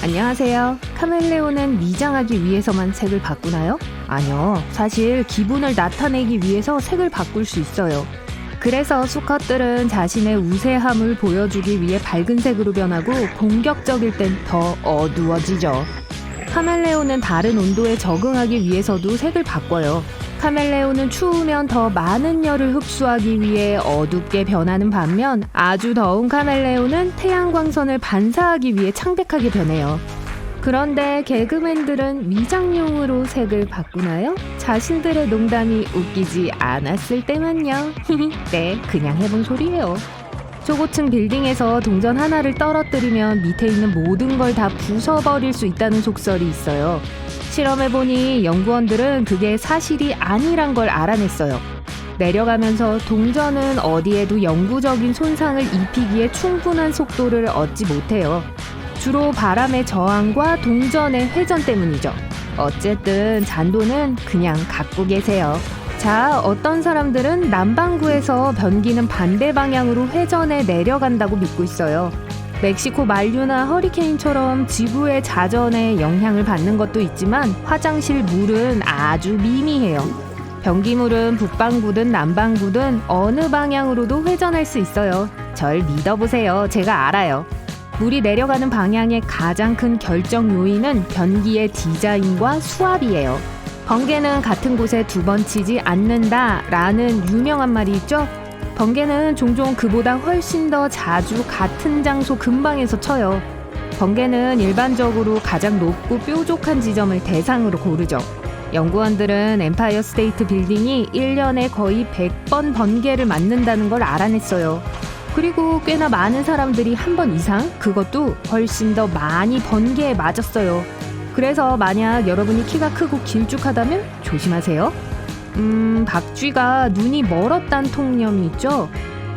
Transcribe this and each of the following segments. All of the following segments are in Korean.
안녕하세요. 카멜레온은 위장하기 위해서만 색을 바꾸나요? 아니요. 사실 기분을 나타내기 위해서 색을 바꿀 수 있어요. 그래서 수컷들은 자신의 우세함을 보여주기 위해 밝은 색으로 변하고 공격적일 땐 더 어두워지죠. 카멜레온은 다른 온도에 적응하기 위해서도 색을 바꿔요. 카멜레온은 추우면 더 많은 열을 흡수하기 위해 어둡게 변하는 반면 아주 더운 카멜레온은 태양광선을 반사하기 위해 창백하게 변해요. 그런데 개그맨들은 위장용으로 색을 바꾸나요? 자신들의 농담이 웃기지 않았을 때만요. 네, 그냥 해본 소리예요. 초고층 빌딩에서 동전 하나를 떨어뜨리면 밑에 있는 모든 걸 다 부숴버릴 수 있다는 속설이 있어요. 실험해보니 연구원들은 그게 사실이 아니란 걸 알아냈어요. 내려가면서 동전은 어디에도 영구적인 손상을 입히기에 충분한 속도를 얻지 못해요. 주로 바람의 저항과 동전의 회전 때문이죠. 어쨌든 잔도는 그냥 갖고 계세요. 자, 어떤 사람들은 남반구에서 변기는 반대 방향으로 회전해 내려간다고 믿고 있어요. 멕시코 만류나 허리케인처럼 지구의 자전에 영향을 받는 것도 있지만 화장실 물은 아주 미미해요. 변기물은 북반구든 남반구든 어느 방향으로도 회전할 수 있어요. 절 믿어보세요. 제가 알아요. 물이 내려가는 방향의 가장 큰 결정 요인은 변기의 디자인과 수압이에요. 번개는 같은 곳에 두 번 치지 않는다라는 유명한 말이 있죠? 번개는 종종 그보다 훨씬 더 자주 같은 장소 근방에서 쳐요. 번개는 일반적으로 가장 높고 뾰족한 지점을 대상으로 고르죠. 연구원들은 엠파이어 스테이트 빌딩이 1년에 거의 100번 번개를 맞는다는 걸 알아냈어요. 그리고 꽤나 많은 사람들이 한 번 이상, 그것도 훨씬 더 많이 번개에 맞았어요. 그래서 만약 여러분이 키가 크고 길쭉하다면 조심하세요. 박쥐가 눈이 멀었단 통념이 있죠.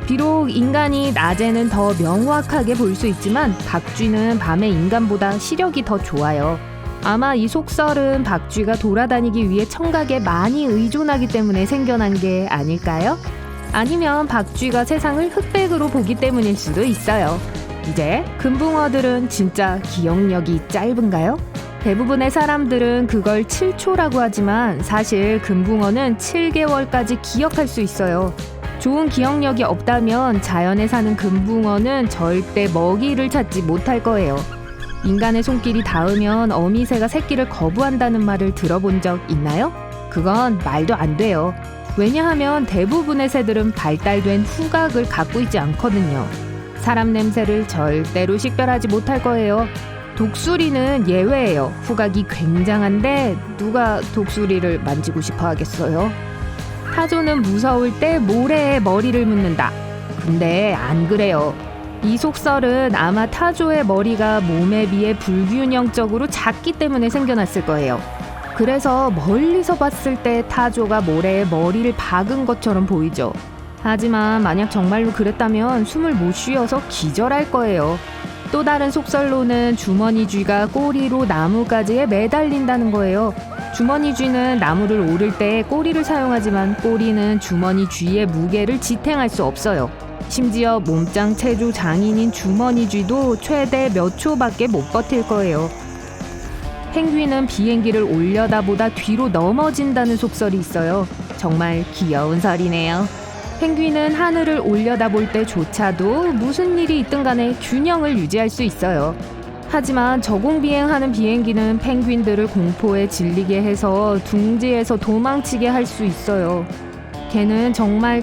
비록 인간이 낮에는 더 명확하게 볼 수 있지만 박쥐는 밤에 인간보다 시력이 더 좋아요. 아마 이 속설은 박쥐가 돌아다니기 위해 청각에 많이 의존하기 때문에 생겨난 게 아닐까요? 아니면 박쥐가 세상을 흑백으로 보기 때문일 수도 있어요. 이제 금붕어들은 진짜 기억력이 짧은가요? 대부분의 사람들은 그걸 7초라고 하지만 사실 금붕어는 7개월까지 기억할 수 있어요. 좋은 기억력이 없다면 자연에 사는 금붕어는 절대 먹이를 찾지 못할 거예요. 인간의 손길이 닿으면 어미새가 새끼를 거부한다는 말을 들어본 적 있나요? 그건 말도 안 돼요. 왜냐하면 대부분의 새들은 발달된 후각을 갖고 있지 않거든요. 사람 냄새를 절대로 식별하지 못할 거예요. 독수리는 예외예요. 후각이 굉장한데 누가 독수리를 만지고 싶어 하겠어요? 타조는 무서울 때 모래에 머리를 묻는다. 근데 안 그래요. 이 속설은 아마 타조의 머리가 몸에 비해 불균형적으로 작기 때문에 생겨났을 거예요. 그래서 멀리서 봤을 때 타조가 모래에 머리를 박은 것처럼 보이죠. 하지만 만약 정말로 그랬다면 숨을 못 쉬어서 기절할 거예요. 또 다른 속설로는 주머니쥐가 꼬리로 나무가지에 매달린다는 거예요. 주머니쥐는 나무를 오를 때 꼬리를 사용하지만 꼬리는 주머니쥐의 무게를 지탱할 수 없어요. 심지어 몸짱 체조 장인인 주머니쥐도 최대 몇 초밖에 못 버틸 거예요. 펭귄은 비행기를 올려다보다 뒤로 넘어진다는 속설이 있어요. 정말 귀여운 설이네요. 펭귄은 하늘을 올려다볼 때조차도 무슨 일이 있든 간에 균형을 유지할 수 있어요. 하지만 저공비행하는 비행기는 펭귄들을 공포에 질리게 해서 둥지에서 도망치게 할 수 있어요. 걔는 정말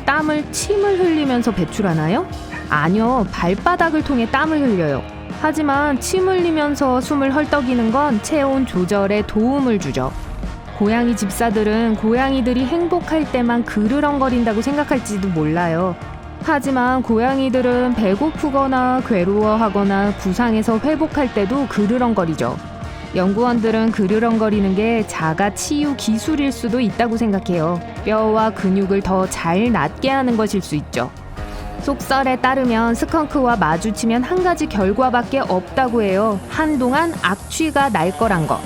침을 흘리면서 배출하나요? 아니요, 발바닥을 통해 땀을 흘려요. 하지만 침 흘리면서 숨을 헐떡이는 건 체온 조절에 도움을 주죠. 고양이 집사들은 고양이들이 행복할 때만 그르렁거린다고 생각할지도 몰라요. 하지만 고양이들은 배고프거나 괴로워하거나 부상해서 회복할 때도 그르렁거리죠. 연구원들은 그르렁거리는 게 자가 치유 기술일 수도 있다고 생각해요. 뼈와 근육을 더 잘 낫게 하는 것일 수 있죠. 속설에 따르면 스컹크와 마주치면 한 가지 결과밖에 없다고 해요. 한동안 악취가 날 거란 거.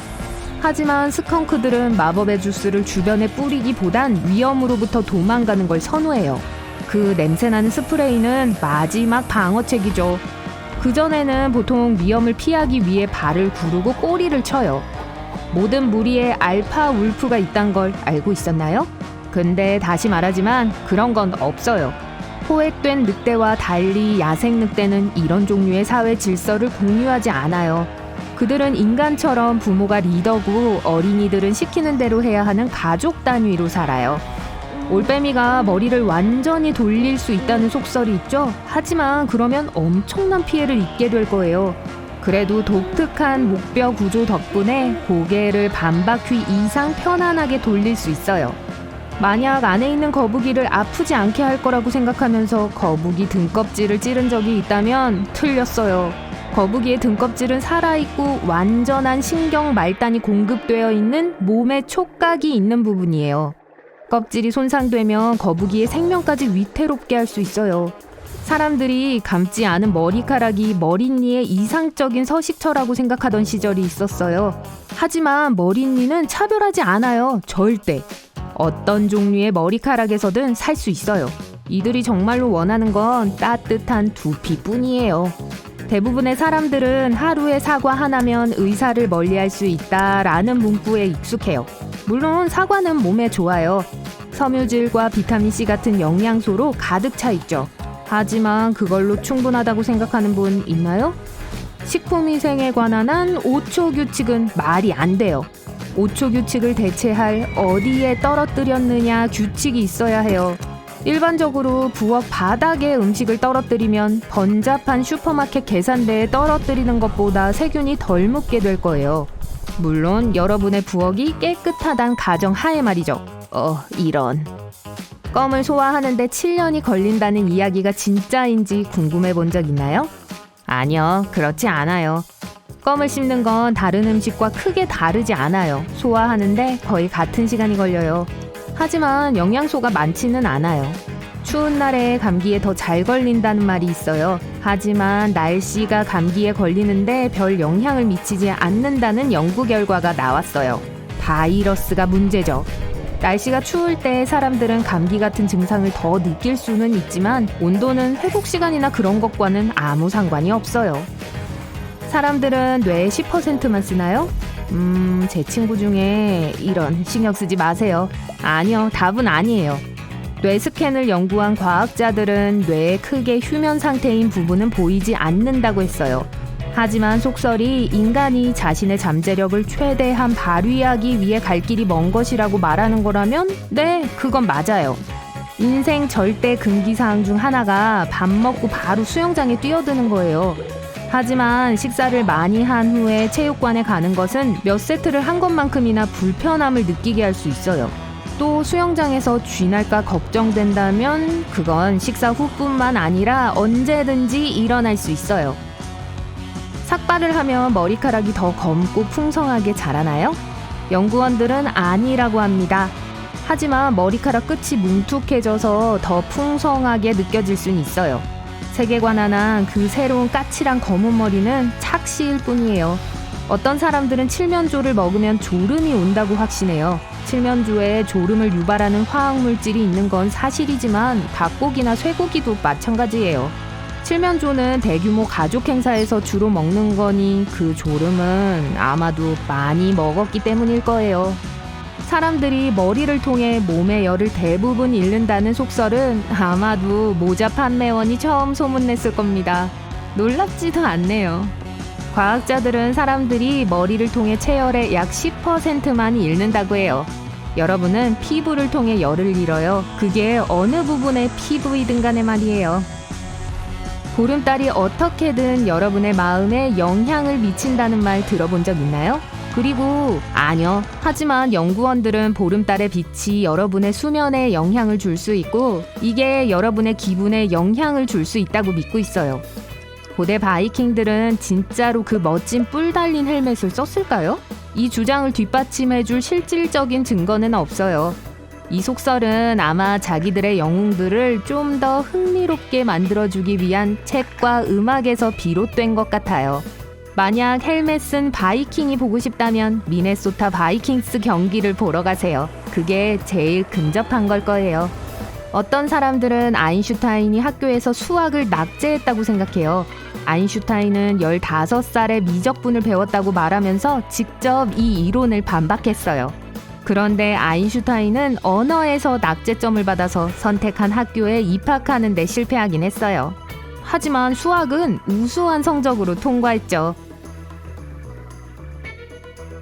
하지만 스컹크들은 마법의 주스를 주변에 뿌리기보단 위험으로부터 도망가는 걸 선호해요. 그 냄새나는 스프레이는 마지막 방어책이죠. 그전에는 보통 위험을 피하기 위해 발을 구르고 꼬리를 쳐요. 모든 무리에 알파 울프가 있단 걸 알고 있었나요? 근데 다시 말하지만 그런 건 없어요. 포획된 늑대와 달리 야생 늑대는 이런 종류의 사회 질서를 공유하지 않아요. 그들은 인간처럼 부모가 리더고 어린이들은 시키는 대로 해야 하는 가족 단위로 살아요. 올빼미가 머리를 완전히 돌릴 수 있다는 속설이 있죠? 하지만 그러면 엄청난 피해를 입게 될 거예요. 그래도 독특한 목뼈 구조 덕분에 고개를 반바퀴 이상 편안하게 돌릴 수 있어요. 만약 안에 있는 거북이를 아프지 않게 할 거라고 생각하면서 거북이 등껍질을 찌른 적이 있다면 틀렸어요. 거북이의 등껍질은 살아있고 완전한 신경 말단이 공급되어 있는 몸의 촉각이 있는 부분이에요. 껍질이 손상되면 거북이의 생명까지 위태롭게 할 수 있어요. 사람들이 감지 않은 머리카락이 머릿니의 이상적인 서식처라고 생각하던 시절이 있었어요. 하지만 머릿니는 차별하지 않아요. 절대. 어떤 종류의 머리카락에서든 살 수 있어요. 이들이 정말로 원하는 건 따뜻한 두피뿐이에요. 대부분의 사람들은 하루에 사과 하나면 의사를 멀리할 수 있다라는 문구에 익숙해요. 물론 사과는 몸에 좋아요. 섬유질과 비타민C 같은 영양소로 가득 차 있죠. 하지만 그걸로 충분하다고 생각하는 분 있나요? 식품위생에 관한 한 5초 규칙은 말이 안 돼요. 5초 규칙을 대체할 어디에 떨어뜨렸느냐 규칙이 있어야 해요. 일반적으로 부엌 바닥에 음식을 떨어뜨리면 번잡한 슈퍼마켓 계산대에 떨어뜨리는 것보다 세균이 덜 묻게 될 거예요. 물론 여러분의 부엌이 깨끗하단 가정 하에 말이죠. 이런. 껌을 소화하는데 7년이 걸린다는 이야기가 진짜인지 궁금해 본 적 있나요? 아니요, 그렇지 않아요. 껌을 씹는 건 다른 음식과 크게 다르지 않아요. 소화하는데 거의 같은 시간이 걸려요. 하지만 영양소가 많지는 않아요. 추운 날에 감기에 더 잘 걸린다는 말이 있어요. 하지만 날씨가 감기에 걸리는데 별 영향을 미치지 않는다는 연구 결과가 나왔어요. 바이러스가 문제죠. 날씨가 추울 때 사람들은 감기 같은 증상을 더 느낄 수는 있지만 온도는 회복 시간이나 그런 것과는 아무 상관이 없어요. 사람들은 뇌의 10%만 쓰나요? 제 친구 중에 이런 신경 쓰지 마세요. 아니요, 답은 아니에요. 뇌 스캔을 연구한 과학자들은 뇌의 크게 휴면 상태인 부분은 보이지 않는다고 했어요. 하지만 속설이 인간이 자신의 잠재력을 최대한 발휘하기 위해 갈 길이 먼 것이라고 말하는 거라면 네, 그건 맞아요. 인생 절대 금기사항 중 하나가 밥 먹고 바로 수영장에 뛰어드는 거예요. 하지만 식사를 많이 한 후에 체육관에 가는 것은 몇 세트를 한 것만큼이나 불편함을 느끼게 할 수 있어요. 또 수영장에서 쥐날까 걱정된다면 그건 식사 후뿐만 아니라 언제든지 일어날 수 있어요. 삭발을 하면 머리카락이 더 검고 풍성하게 자라나요? 연구원들은 아니라고 합니다. 하지만 머리카락 끝이 뭉툭해져서 더 풍성하게 느껴질 수는 있어요. 세계관한한 그 새로운 까칠한 검은 머리는 착시일 뿐이에요. 어떤 사람들은 칠면조를 먹으면 졸음이 온다고 확신해요. 칠면조에 졸음을 유발하는 화학물질이 있는 건 사실이지만 닭고기나 쇠고기도 마찬가지예요. 칠면조는 대규모 가족 행사에서 주로 먹는 거니 그 졸음은 아마도 많이 먹었기 때문일 거예요. 사람들이 머리를 통해 몸의 열을 대부분 잃는다는 속설은 아마도 모자 판매원이 처음 소문냈을 겁니다. 놀랍지도 않네요. 과학자들은 사람들이 머리를 통해 체열의 약 10%만 잃는다고 해요. 여러분은 피부를 통해 열을 잃어요. 그게 어느 부분의 피부이든 간에 말이에요. 보름달이 어떻게든 여러분의 마음에 영향을 미친다는 말 들어본 적 있나요? 그리고 아니요. 하지만 연구원들은 보름달의 빛이 여러분의 수면에 영향을 줄 수 있고 이게 여러분의 기분에 영향을 줄 수 있다고 믿고 있어요. 고대 바이킹들은 진짜로 그 멋진 뿔 달린 헬멧을 썼을까요? 이 주장을 뒷받침해줄 실질적인 증거는 없어요. 이 속설은 아마 자기들의 영웅들을 좀 더 흥미롭게 만들어주기 위한 책과 음악에서 비롯된 것 같아요. 만약 헬멧 쓴 바이킹이 보고 싶다면 미네소타 바이킹스 경기를 보러 가세요. 그게 제일 근접한 걸 거예요. 어떤 사람들은 아인슈타인이 학교에서 수학을 낙제했다고 생각해요. 아인슈타인은 15살에 미적분을 배웠다고 말하면서 직접 이 이론을 반박했어요. 그런데 아인슈타인은 언어에서 낙제점을 받아서 선택한 학교에 입학하는 데 실패하긴 했어요. 하지만 수학은 우수한 성적으로 통과했죠.